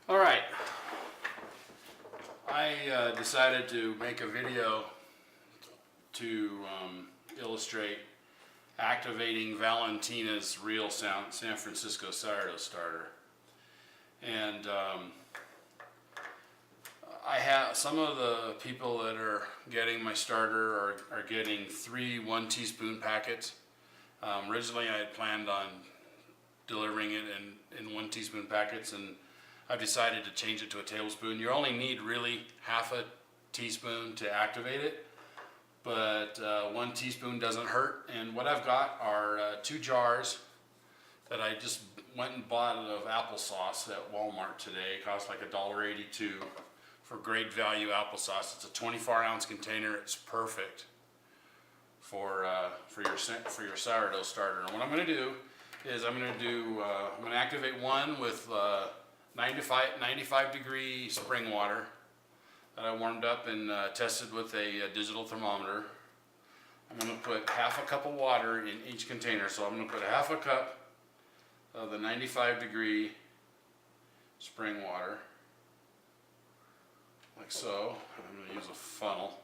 All right, I decided to make a video to illustrate activating Valentina's real San Francisco sourdough starter. And I have some of the people that are getting my starter are getting 3 1 teaspoon packets. Originally I had planned on delivering it in 1 teaspoon packets, and I've decided to change it to a tablespoon. You only need really half a teaspoon to activate it, but 1 teaspoon doesn't hurt. And what I've got are 2 jars that I just went and bought of applesauce at Walmart today. It cost like $1.82 for great value applesauce. It's a 24-ounce container. It's perfect for your sourdough starter. And what I'm going to do is I'm going to activate one with 95 degree spring water that I warmed up and tested with a digital thermometer. I'm going to put half a cup of water in each container. So I'm going to put half a cup of the 95 degree spring water, like so. I'm going to use a funnel.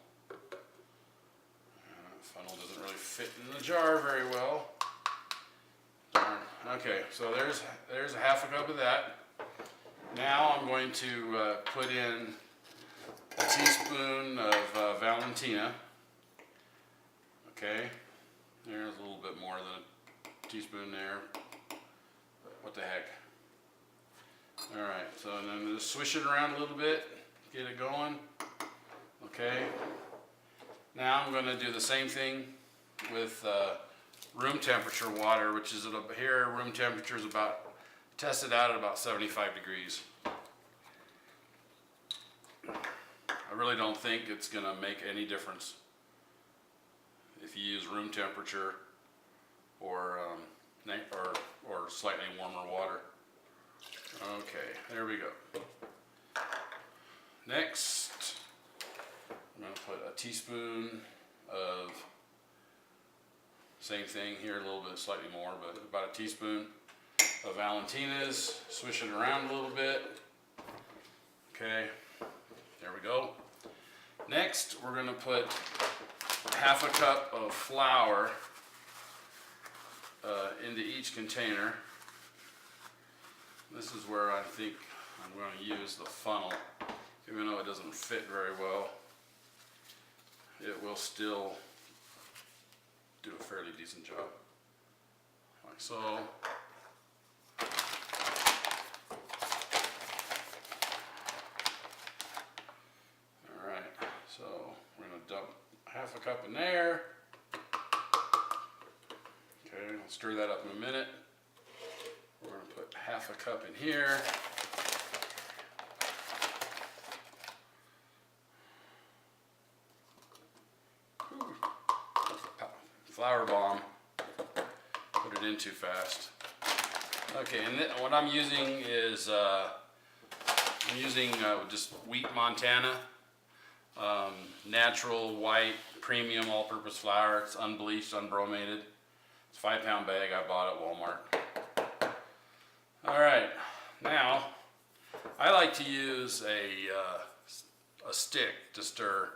Funnel doesn't really fit in the jar very well. Darn. Okay, so there's a half a cup of that. Now I'm going to put in a teaspoon of Valentina. Okay, there's a little bit more than a teaspoon there. But what the heck. Alright, so then just swish it around a little bit, get it going. Okay, now I'm going to do the same thing with room temperature water, which is here room temperature is about tested out at about 75 degrees. I really don't think it's going to make any difference if you use room temperature or slightly warmer water. Okay, there we go. Next, I'm going to put a teaspoon of, same thing here, a little bit, slightly more, but about a teaspoon of Valentina's. Swish it around a little bit. Okay, there we go. Next, we're going to put half a cup of flour into each container. This is where I think I'm going to use the funnel. Even though it doesn't fit very well, it will still do a fairly decent job. Like so. Alright, so we're going to dump half a cup in there. Okay, I'll stir that up in a minute. We're going to put half a cup in here. Flour bomb. Put it in too fast. Okay, and what I'm using is just wheat Montana, natural white premium all-purpose flour. It's unbleached, unbromated. It's a 5-pound bag I bought at Walmart. All right, now I like to use a stick to stir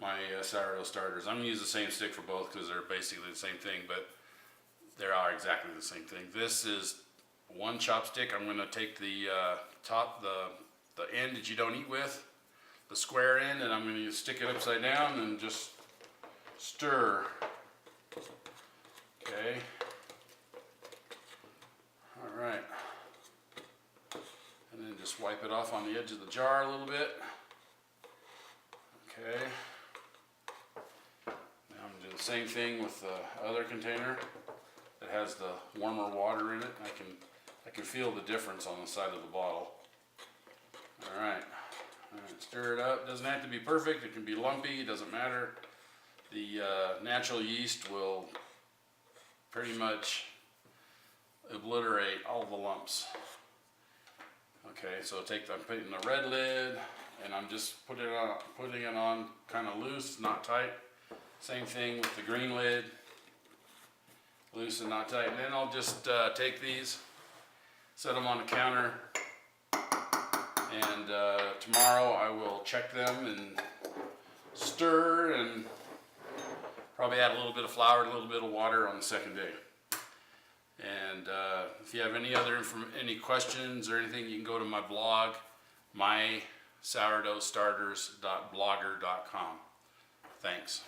my sourdough starters. I'm going to use the same stick for both because they're basically the same thing, but they are exactly the same thing. This is 1 chopstick. I'm going to take the the end that you don't eat with, the square end, and I'm going to stick it upside down and just stir. Okay. All right. And then just wipe it off on the edge of the jar a little bit. Okay. The same thing with the other container that has the warmer water in it. I can feel the difference on the side of the bottle. All right, stir it up. Doesn't have to be perfect. It can be lumpy. It doesn't matter. The natural yeast will pretty much obliterate all the lumps. Okay, so I'm putting the red lid, and I'm just putting it on kind of loose, not tight. Same thing with the green lid, loose and not tight. And then I'll just take these, set them on the counter, And tomorrow I will check them and stir and probably add a little bit of flour and a little bit of water on the second day. And if you have any questions or anything, you can go to my blog, mysourdoughstarters.blogger.com. Thanks.